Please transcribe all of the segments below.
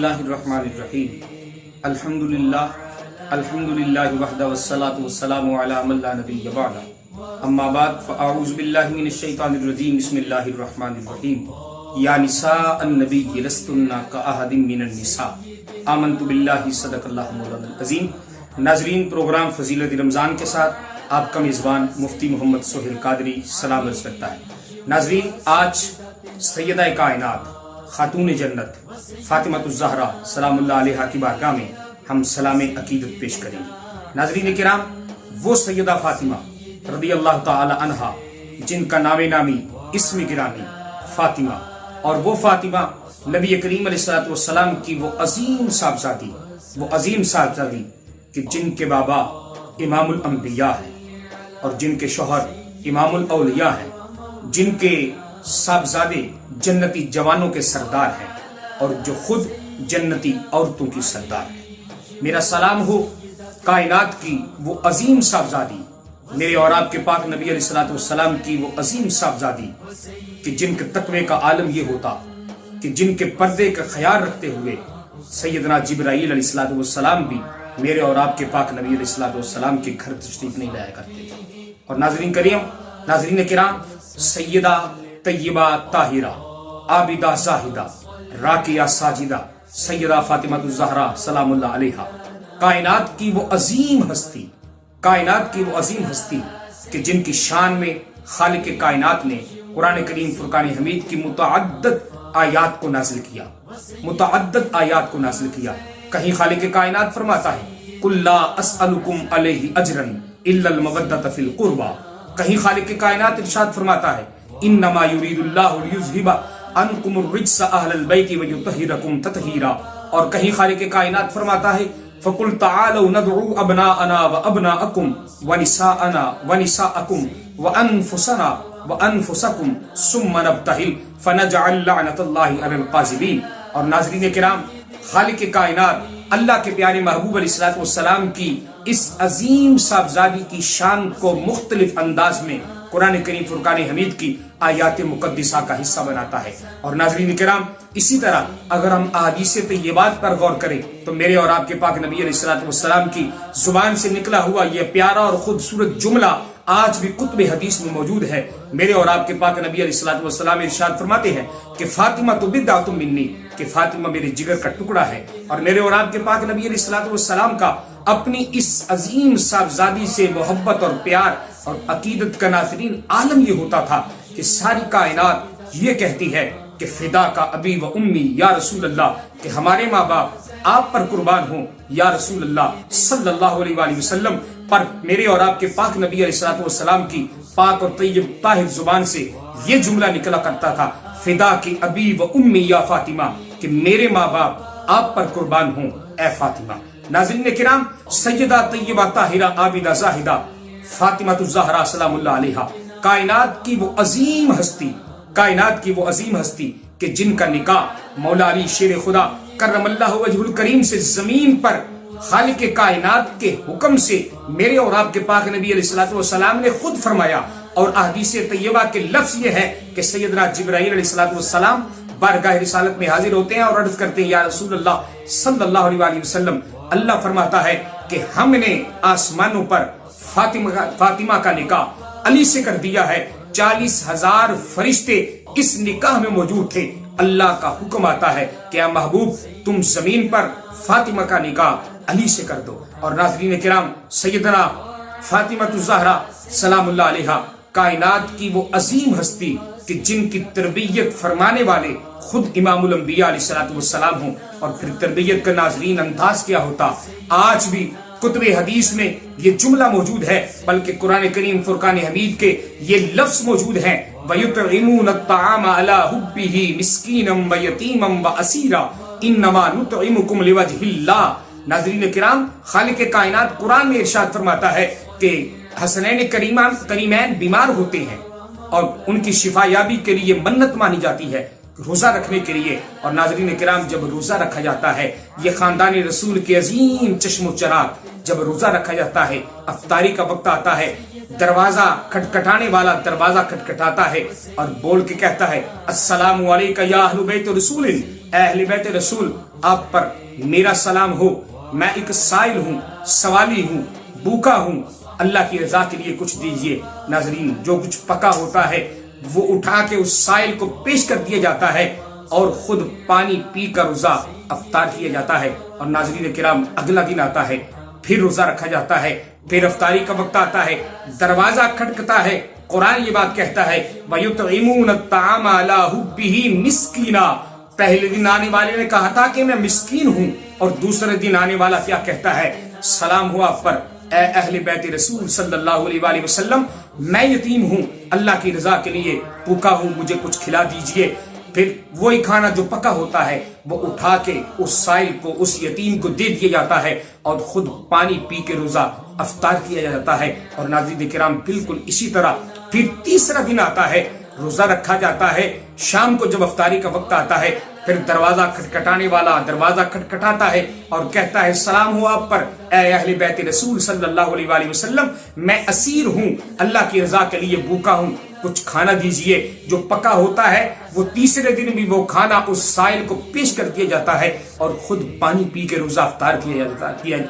اللہ الرحمن الرحیم الحمدللہ وحدہ والصلاة والسلام علی من لا نبی بعد اما بعد فاعوذ باللہ من الشیطان الرجیم بسم اللہ الرحمن الرحیم یا نساء النبی لستن کاحد من النساء آمنت باللہ صدق اللہ مولانا العظیم۔ ناظرین، پروگرام فضیلت رمضان کے ساتھ آپ کا میزبان مفتی محمد سہیل قادری سلام عرض کرتا ہے۔ ناظرین، آج سیدہ کائنات خاتون جنت فاطمہ الزہرا سلام اللہ علیہا کی بارگاہ میں ہم سلام عقیدت پیش کریں گے۔ ناظرین کرام، وہ سیدہ فاطمہ رضی اللہ تعالی عنہا جن کا نام نامی اسم گرامی فاطمہ، اور وہ فاطمہ نبی کریم علیہ السلام کی وہ عظیم صاحبزادی کہ جن کے بابا امام الانبیاء ہیں اور جن کے شوہر امام الاولیاء ہیں، جن کے صاحبزادے جنتی جوانوں کے سردار ہیں اور جو خود جنتی عورتوں کی سردار ہیں۔ میرا سلام ہو کائنات کی وہ عظیم صاحبزادی، میرے اور آپ کے پاک نبی علیہ السلام کی وہ عظیم صاحبزادی کہ جن کے تقوی کا عالم یہ ہوتا کہ جن کے پردے کا خیال رکھتے ہوئے سیدنا جبرائیل علیہ السلام بھی میرے اور آپ کے پاک نبی علیہ السلام کے گھر تشریف نہیں لایا کرتے تھے۔ اور ناظرین کرام، سیدہ طیبہ طاہرہ عابدہ زاہدہ راکیہ ساجدہ سیدہ فاطمہ الزہرا سلام اللہ علیہا، کائنات کی وہ عظیم ہستی کہ جن کی شان میں خالق کائنات نے قرآن کریم فرقان حمید کی متعدد آیات کو نازل کیا۔ کہیں خالق کائنات فرماتا ہے قُلْ لَا أَسْأَلُكُمْ عَلَيْهِ أَجْرًا إِلَّا الْمَوَدَّةَ فِي الْقُرْبَى، کہیں خالق کائنات ارشاد فرماتا ہے انما یرید اللہ لیذھب عنکم الرجس اہل البیت ویطہرکم تطہیرا، اور کہیں خالق کائنات فرماتا ہے فقل تعالوا ندعو ابناءنا وابناءکم ونساءنا ونساءکم وانفسنا وانفسکم ثم نبتہل فنجعل لعنۃ اللہ علی القاذبین۔ اور ناظرین کرام، خالق کائنات اللہ کے پیارے محبوب علیہ السلام کی اس عظیم صاحبزادی کی شان کو مختلف انداز میں قرآن کریم فرقان حمید کی آیات مقدسہ کا حصہ بناتا ہے۔ اور ناظرین کرام، اسی طرح اگر ہم احادیث طیبات پر غور کریں تو میرے اور آپ کے پاک نبی علیہ السلام کی زبان سے نکلا ہوا یہ پیارا اور خوبصورت جملہ آج بھی کتب حدیث میں موجود ہے۔ میرے اور آپ کے پاک نبی علیہ السلام ارشاد فرماتے ہیں کہ فاطمہ تو بضعۃ منی، کہ فاطمہ میرے جگر کا ٹکڑا ہے۔ اور میرے اور آپ کے پاک نبی علیہ السلام کا اپنی اس عظیم صاحبزادی سے محبت اور پیار اور عقیدت کا ناظرین عالم یہ ہوتا تھا کہ ساری کائنات یہ کہتی ہے کہ فدا کا ابی و امی یا رسول اللہ، کہ ہمارے ماں باپ آپ پر قربان ہوں یا رسول اللہ صلی اللہ علیہ وآلہ وسلم۔ پر میرے اور آپ کے پاک نبی علیہ السلام کی پاک اور طیب طاہر زبان سے یہ جملہ نکلا کرتا تھا فدا کی ابی و امی یا فاطمہ، کہ میرے ماں باپ آپ پر قربان ہوں اے فاطمہ۔ ناظرین کرام، سیدہ طیبہ طاہرہ عابدہ زاہدہ فاطمہ الزہرا سلام اللہ علیہا، کائنات کی وہ عظیم ہستی کہ جن کا نکاح مولا علی شیر خدا کرم اللہ وجہ الکریم سے زمین پر خالق کائنات کے حکم سے میرے اور آپ کے پاک نبی علیہ السلام نے خود فرمایا۔ اور احادیث طیبہ کے لفظ یہ ہے کہ سیدنا جبرائیل علیہ السلام بارگاہ رسالت میں حاضر ہوتے ہیں اور عرض کرتے ہیں یا رسول اللہ صلی اللہ علیہ وآلہ وسلم، اللہ فرماتا ہے کہ ہم نے آسمانوں پر فاطمہ کا نکاح علی سے کر دیا ہے، 40,000 فرشتے اس نکاح میں موجود تھے۔ اللہ کا حکم آتا ہے کہ اے محبوب، تم زمین پر فاطمہ کا نکاح علی سے کر دو۔ اور ناظرین کرام، سیدنا فاطمہ الزہرا سلام اللہ علیہا، کائنات کی وہ عظیم ہستی کہ جن کی تربیت فرمانے والے خود امام الانبیاء علیہ السلام ہوں۔ اور پھر تربیت کا ناظرین انداز کیا ہوتا، آج بھی کتب حدیث میں یہ جملہ موجود ہے، بلکہ قرآن کریم فرقان حمید کے یہ لفظ موجود ہیں وَيُطْعِمُونَ الطَّعَامَ عَلَىٰ حُبِّهِ مِسْكِينًا وَيَتِيمًا وَأَسِيرًا إِنَّمَا نُطْعِمُكُمْ لِوَجْهِ اللَّهِ۔ ناظرین کرام، خالق کائنات قرآن میں ارشاد فرماتا ہے کہ حسنین کریمین بیمار ہوتے ہیں اور ان کی شفا یابی کے لیے منت مانی جاتی ہے روزہ رکھنے کے لیے۔ اور ناظرین کرام، جب روزہ رکھا جاتا ہے، یہ خاندان رسول کے عظیم چشم و چراغ، جب روزہ رکھا جاتا ہے، افطاری کا وقت آتا ہے، دروازہ کھٹکھٹانے والا دروازہ کھٹکھٹاتا ہے اور بول کے کہتا ہے السلام علیکم یا اہل بیت رسول اے اہل بیت رسول آپ پر میرا سلام ہو، میں ایک سائل ہوں، سوالی ہوں، بھوکا ہوں، اللہ کی رضا کے لیے کچھ دیجئے۔ ناظرین، جو کچھ پکا ہوتا ہے وہ اٹھا کے اس سائل کو پیش کر دیا جاتا ہے اور خود پانی پی کر روزہ افطار کیا جاتا ہے۔ اور ناظرین کرام، اگلا دن آتا ہے، پھر روزہ رکھا جاتا ہے، پھر افطاری کا وقت آتا ہے، دروازہ کھٹکتا ہے، قرآن یہ بات کہتا ہے وَيُطْعِمُونَ الطَّعَامَ عَلَىٰ حُبِّهِ مِسْكِينًا۔ پہلے دن آنے والے نے کہا تھا کہ میں مسکین ہوں، اور دوسرے دن آنے والا کیا کہتا ہے؟ سلام ہوا آپ پر اے اہل بیت رسول صلی اللہ علیہ وآلہ وسلم، میں یتیم ہوں، اللہ کی رضا کے لیے بھوکا ہوں، مجھے کچھ کھلا دیجئے۔ پھر وہی کھانا جو پکا ہوتا ہے وہ اٹھا کے اس سائل کو، اس یتیم کو دے دیا جاتا ہے اور خود پانی پی کے روزہ افطار کیا جاتا ہے۔ اور ناظرین کرام، بالکل اسی طرح پھر تیسرا دن آتا ہے، روزہ رکھا جاتا ہے، شام کو جب افطاری کا وقت آتا ہے، پھر دروازہ کھٹکھٹانے والا دروازہ کھٹکھٹاتا ہے اور کہتا ہے سلام ہو آپ پر اے اہل بیت رسول صلی اللہ علیہ وآلہ وسلم، میں اسیر ہوں، اللہ کی رضا کے لیے بھوکا ہوں، کچھ کھانا دیجئے۔ جو پکا ہوتا ہے وہ تیسرے دن بھی وہ کھانا اس سائل کو پیش کر دیا جاتا ہے اور خود پانی پی کے روزہ افطار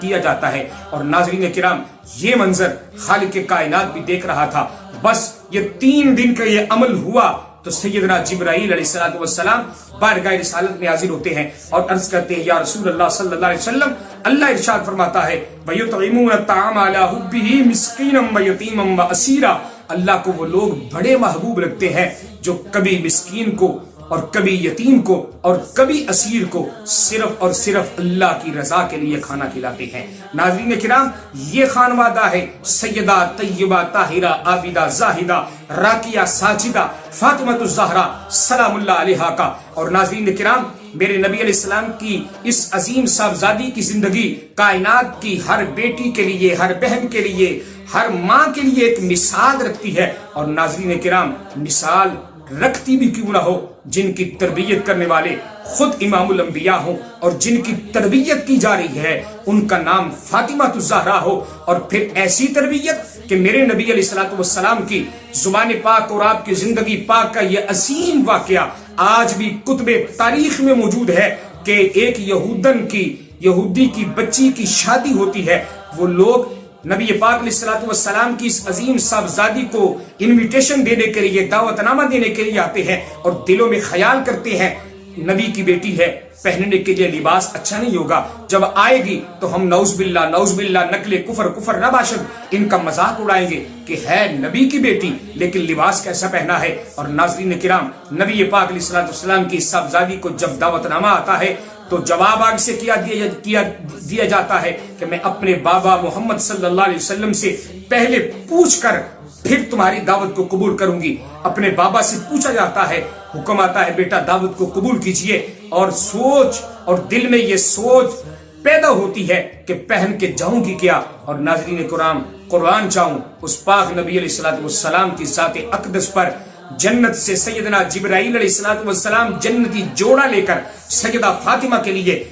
کیا جاتا ہے۔ اور ناظرین کرام، یہ منظر خالق کائنات بھی دیکھ رہا تھا۔ بس یہ 3 دن کا یہ عمل ہوا تو سیدنا جبرائیل علیہ السلام بارگاہ رسالت میں حاضر ہوتے ہیں اور عرض کرتے ہیں یا رسول اللہ صلی اللہ علیہ وسلم، اللہ ارشاد فرماتا ہے وَيُطْعِمُونَ الطَّعَامَ عَلَىٰ حُبِّهِ مِسْكِينًا وَيَتِيمًا وَأَسِيرًا۔ اللہ کو وہ لوگ بڑے محبوب رکھتے ہیں جو کبھی مسکین کو اور کبھی یتیم کو اور کبھی اسیر کو صرف اور صرف اللہ کی رضا کے لیے کھانا کھلاتے ہیں۔ ناظرین کرام، یہ خانوادہ ہے سیدہ طیبہ طاہرہ عابدہ زاہدہ راکیہ ساجدہ فاطمہ الزہرا سلام اللہ علیہا کا۔ اور ناظرین کرام، میرے نبی علیہ السلام کی اس عظیم صاحبزادی کی زندگی کائنات کی ہر بیٹی کے لیے، ہر بہن کے لیے، ہر ماں کے لیے ایک مثال رکھتی ہے۔ اور ناظرین کرام، مثال رکھتی بھی کیوں نہ ہو، جن کی تربیت کرنے والے خود امام الانبیاء ہوں اور جن کی تربیت کی جا رہی ہے ان کا نام فاطمہ الزہرا ہو، اور پھر ایسی تربیت کہ میرے نبی علیہ السلام کی زبان پاک اور آپ کی زندگی پاک کا یہ عظیم واقعہ آج بھی کتب تاریخ میں موجود ہے کہ ایک یہودی کی بچی کی شادی ہوتی ہے، وہ لوگ نبی پاک علیہ السلام کی اس عظیم صاحبزادی کو انویٹیشن دینے کے لیے، دعوت نامہ دینے کے لیے آتے ہیں اور دلوں میں خیال کرتے ہیں نبی کی بیٹی ہے، پہننے کے لیے لباس اچھا نہیں ہوگا، جب آئے گی تو ہم نعوذ باللہ نقل کفر نباشد ان کا مذاق اڑائیں گے کہ ہے نبی کی بیٹی لیکن لباس کیسا پہنا ہے۔ اور ناظرین کرام، نبی پاک علیہ السلام کی صاحبزادی کو جب دعوت نامہ آتا ہے تو جواب آگ سے کیا دیا جاتا ہے کہ میں اپنے بابا محمد صلی اللہ علیہ وسلم سے پہلے پوچھ کر پھر تمہاری دعوت کو قبول کروں گی۔ اپنے بابا سے پوچھا جاتا ہے، حکم آتا ہے بیٹا دعوت کو قبول کیجئے، اور سوچ اور دل میں یہ سوچ پیدا ہوتی ہے کہ پہن کے جاؤں گی کیا۔ اور ناظرین کرام، قرآن چاہوں اس پاک نبی علیہ السلام کی ذات اقدس پر جنت سے سیدنا جبرائیل علیہ السلام جنتی جوڑا لے کر سیدہ فاطمہ کے لیے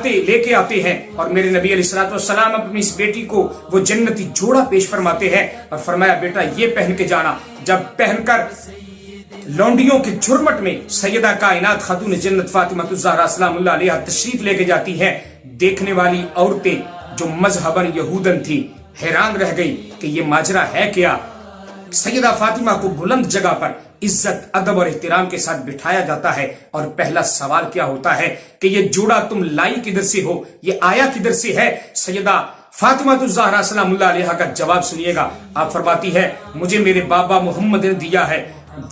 لے کے آتے ہیں، اور میرے نبی علیہ السلام اپنی اس بیٹی کو وہ جنتی جوڑا پیش فرماتے ہیں اور فرمایا بیٹا یہ پہن کے جانا۔ جب پہن کر لونڈیوں کے جھرمٹ میں سیدہ کائنات خاتون جنت فاطمہ الزہرا سلام اللہ علیہا تشریف لے کے جاتی ہیں، دیکھنے والی عورتیں جو مذہباً یہودن تھی حیران رہ گئی کہ یہ ماجرا ہے کیا۔ سیدہ فاطمہ کو بلند جگہ پر عزت ادب اور احترام کے ساتھ بٹھایا جاتا ہے، اور پہلا سوال کیا ہوتا ہے کہ یہ جوڑا تم لائی کدھر سے ہو، یہ آیا کدھر سے ہے؟ سیدہ فاطمہ الزہرا سلام اللہ علیہا کا جواب سنیے گا۔ آپ فرماتی ہے مجھے میرے بابا محمد نے دیا ہے۔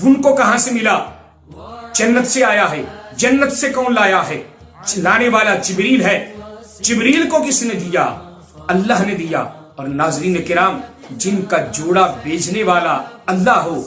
ان کو کہاں سے ملا؟ جنت سے آیا ہے۔ جنت سے کون لایا ہے؟ لانے والا جبریل ہے۔ جبریل کو کس نے دیا؟ اللہ نے دیا۔ اور ناظرین کرام، جن کا جوڑا بیچنے والا اللہ ہو،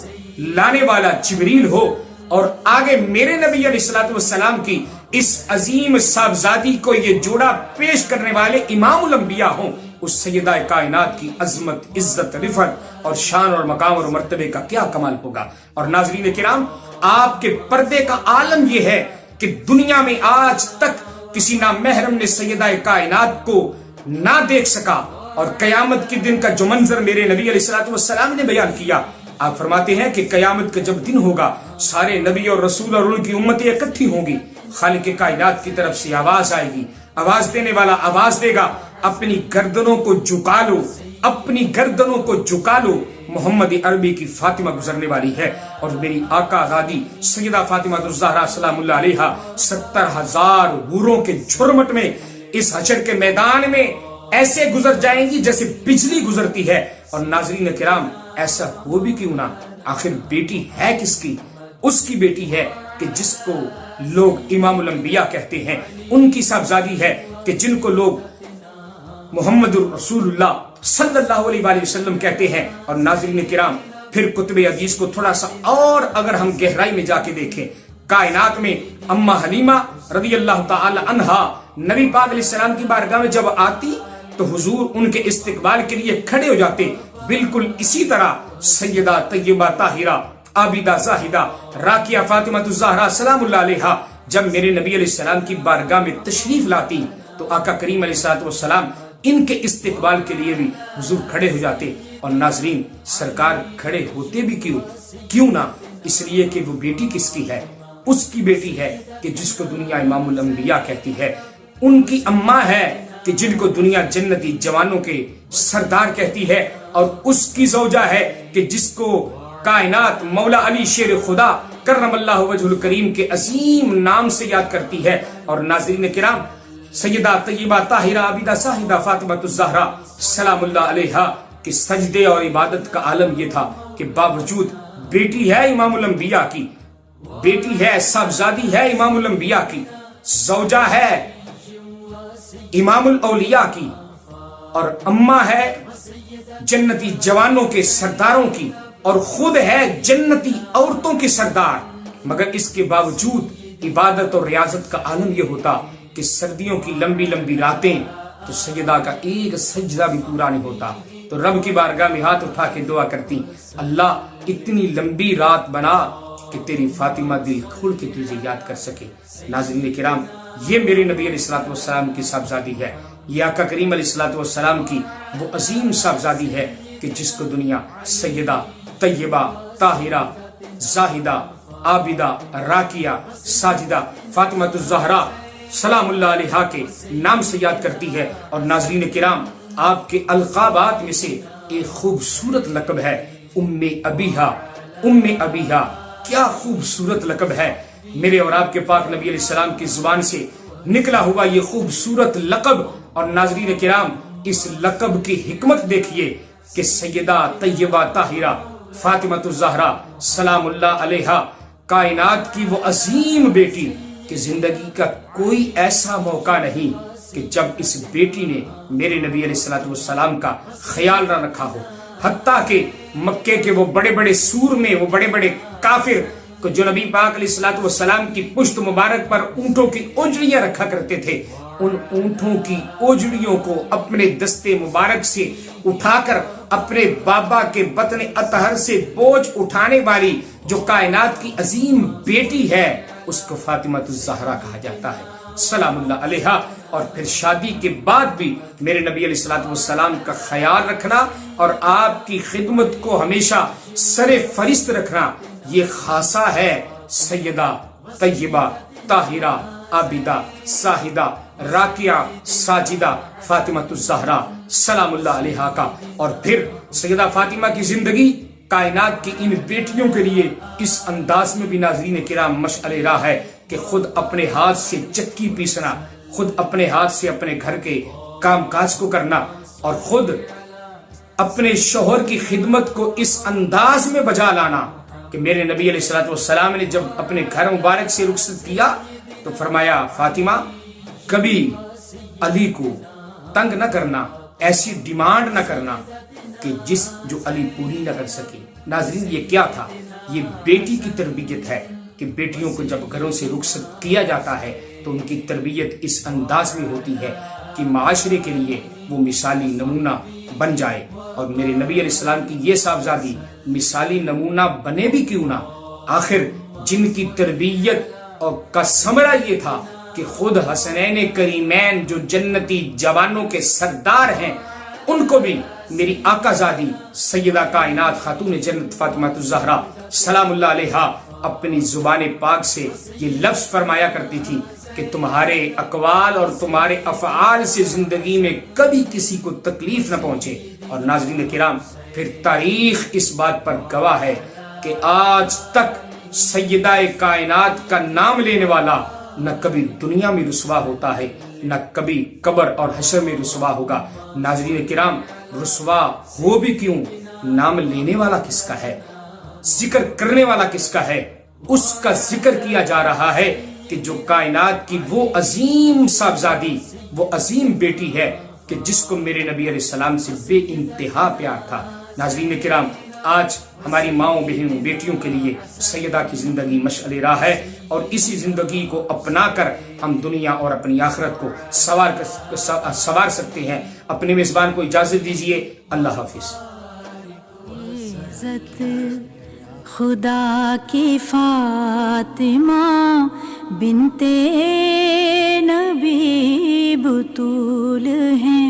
لانے والا جبریل ہو، اور آگے میرے نبی علیہ السلام کی اس عظیم صاحبزادی کو یہ جوڑا پیش کرنے والے امام الانبیاء ہوں، اس سیدہ کائنات کی عظمت، عزت، رفعت اور شان اور مقام اور مرتبے کا کیا کمال ہوگا۔ اور ناظرین کرام، آپ کے پردے کا عالم یہ ہے کہ دنیا میں آج تک کسی نامحرم نے سیدہ کائنات کو نہ دیکھ سکا، اور قیامت کے دن کا جو منظر میرے نبی علیہ السلام نے بیان کیا، آپ فرماتے ہیں کہ قیامت کا جب دن ہوگا سارے نبی اور رسول اور ان کی امتیں اکٹھی ہوں گی، خالق کائنات کی طرف سے آواز آئے گی، آواز دینے والا آواز دے گا، اپنی گردنوں کو جھکا لو، اپنی گردنوں کو جھکا لو، محمد عربی کی فاطمہ گزرنے والی ہے، اور میری آقا غادی سیدہ فاطمہ الزہرا سلام اللہ علیہا 70,000 حوروں کے جھرمٹ میں اس حشر کے میدان میں ایسے گزر جائیں گی جیسے بجلی گزرتی ہے۔ اور ناظرین کرام، ایسا ہو بھی کیوں نہ، آخر بیٹی ہے کس کی؟ اس کی بیٹی ہے کہ جس کو لوگ امام الانبیاء کہتے ہیں، ان کی صاحبزادی ہے کہ جن کو لوگ محمد الرسول اللہ صلی اللہ علیہ وآلہ وسلم کہتے ہیں۔ اور ناظرین کرام، پھر کتب حدیث کو تھوڑا سا اور اگر ہم گہرائی میں جا کے دیکھیں، کائنات میں اما حلیمہ رضی اللہ تعالی عنہا نبی پاک علیہ السلام کی بارگاہ میں جب آتی تو حضور ان کے استقبال کے لیے کھڑے ہو جاتے، بالکل اسی طرح سیدہ طیبہ طاہرہ عابدہ زاہدہ راکیہ فاطمہ الزہرا سلام اللہ علیہا جب میرے نبی علیہ السلام کی بارگاہ میں تشریف لاتی تو آقا کریم علیہ السلام ان کے استقبال کے لیے بھی حضور کھڑے ہو جاتے۔ اور ناظرین، سرکار کھڑے ہوتے بھی کیوں نہ، اس لیے کہ وہ بیٹی کس کی ہے؟ اس کی بیٹی ہے کہ جس کو دنیا امام الانبیاء کہتی ہے، ان کی اماں ہے کہ جن کو دنیا جنتی جوانوں کے سردار کہتی ہے، اور اس کی زوجہ ہے کہ جس کو کائنات مولا علی شیر خدا کرم اللہ وجہ الکریم کے عظیم نام سے یاد کرتی ہے۔ اور ناظرین کرام، سیدہ طیبہ طاہرہ عابدہ زاہدہ فاطمہ الزہرا سلام اللہ علیہا کے سجدے اور عبادت کا عالم یہ تھا کہ باوجود بیٹی ہے امام الانبیاء کی، بیٹی ہے، صاحبزادی ہے امام الانبیاء کی، زوجہ ہے امام الاولیاء کی، اور اماں ہے جنتی جوانوں کے سرداروں کی، اور خود ہے جنتی عورتوں کے سردار، مگر اس کے باوجود عبادت اور ریاضت کا عالم یہ ہوتا کہ سردیوں کی لمبی لمبی راتیں تو سیدہ کا ایک سجدہ بھی پورا نہیں ہوتا، تو رب کی بارگاہ میں ہاتھ اٹھا کے دعا کرتی، اللہ اتنی لمبی رات بنا کہ تیری فاطمہ دل کھول کے تجھے یاد کر سکے۔ ناظرین کرام، یہ میرے نبی علیہ السلام کی صاحبزادی ہے، یہ آقا کریم علیہ السلام کی وہ عظیم صاحبزادی ہے کہ جس کو دنیا سیدہ طیبہ طاہرہ زاہدہ عابدہ راکیہ ساجدہ فاطمہ الزہرا سلام اللہ علیہا کے نام سے یاد کرتی ہے۔ اور ناظرین کرام، آپ کے القابات میں سے ایک خوبصورت لقب ہے ام ابیہا۔ ام ابیہا کیا خوبصورت لقب ہے، میرے اور آپ کے پاک نبی علیہ السلام کی زبان سے نکلا ہوا یہ خوبصورت لقب۔ اور ناظرین کرام، اس لقب کی حکمت دیکھیے کہ سیدہ طیبہ طاہرہ فاطمہ الزہرا سلام اللہ علیہا کائنات کی وہ عظیم بیٹی کہ زندگی کا کوئی ایسا موقع نہیں کہ جب اس بیٹی نے میرے نبی علیہ السلام کا خیال نہ رکھا ہو، حتیٰ کہ مکے کے وہ بڑے بڑے سور میں وہ بڑے بڑے کافر کو جو نبی پاک علیہ السلام کی پشت مبارک پر اونٹوں کی اوجڑیاں رکھا کرتے تھے، ان اونٹوں کی اوجڑیوں کو اپنے دستے مبارک سے اٹھا کر اپنے بابا کے بطن اطہر سے بوجھ اٹھانے والی جو کائنات کی عظیم بیٹی ہے، اس کو فاطمہ الزہرا کہا جاتا ہے سلام اللہ علیہا۔ اور پھر شادی کے بعد بھی میرے نبی علیہ السلام کا خیال رکھنا اور آپ کی خدمت کو ہمیشہ سر فہرست رکھنا، یہ خاصہ ہے سیدہ طیبہ طاہرہ عابدہ زاہدہ راکیہ ساجدہ فاطمہ الزہرا سلام اللہ علیہا کا۔ اور پھر سیدہ فاطمہ کی زندگی کائنات کی ان بیٹیوں کے لیے اس انداز میں بھی ناظرین کرام مشعل راہ ہے کہ خود اپنے ہاتھ سے چکی پیسنا، خود اپنے ہاتھ سے اپنے گھر کے کام کاج کو کرنا، اور خود اپنے شوہر کی خدمت کو اس انداز میں بجا لانا کہ میرے نبی علیہ السلام نے جب اپنے گھر مبارک سے رخصت کیا تو فرمایا، فاطمہ کبھی علی کو تنگ نہ کرنا، ایسی ڈیمانڈ نہ کرنا کہ جو علی پوری نہ کر سکے۔ ناظرین، یہ کیا تھا؟ یہ بیٹی کی تربیت ہے کہ بیٹیوں کو جب گھروں سے رخصت کیا جاتا ہے تو ان کی تربیت اس انداز میں ہوتی ہے کہ معاشرے کے لیے وہ مثالی نمونہ بن جائے۔ اور میرے نبی علیہ السلام کی یہ صاحبزادی مثالی نمونہ بنے بھی کیوں نہ، آخر جن کی تربیت اور کا ثمرہ یہ تھا کہ خود حسنین کریمین جو جنتی جوانوں کے سردار ہیں، ان کو بھی میری آقا زادی سیدہ کائنات خاتون جنت فاطمہ الزہرا سلام اللہ علیہا اپنی زبان پاک سے یہ لفظ فرمایا کرتی تھی کہ تمہارے اقوال اور تمہارے افعال سے زندگی میں کبھی کسی کو تکلیف نہ پہنچے. اور ناظرین کرام، پھر تاریخ اس بات پر گواہ ہے کہ آج تک سیدہ کائنات کا نام لینے والا نہ کبھی دنیا میں رسوا ہوتا ہے، نہ کبھی قبر اور حشر میں رسوا ہوگا. ناظرین کرام، رسوا ہو بھی کیوں، نام لینے والا کس کا ہے، ذکر کرنے والا کس کا ہے؟ اس کا ذکر کیا جا رہا ہے کہ جو کائنات کی وہ عظیم صاحبزادی، وہ عظیم بیٹی ہے کہ جس کو میرے نبی علیہ السلام سے بے انتہا پیار تھا. ناظرین کرام، آج ہماری ماؤں بہنوں بیٹیوں کے لیے سیدہ کی زندگی مشعل راہ ہے، اور اسی زندگی کو اپنا کر ہم دنیا اور اپنی آخرت کو سوار سکتے ہیں. اپنے میزبان کو اجازت دیجیے. اللہ حافظ. خدا کی فاطمہ بنت نبی بطول ہیں.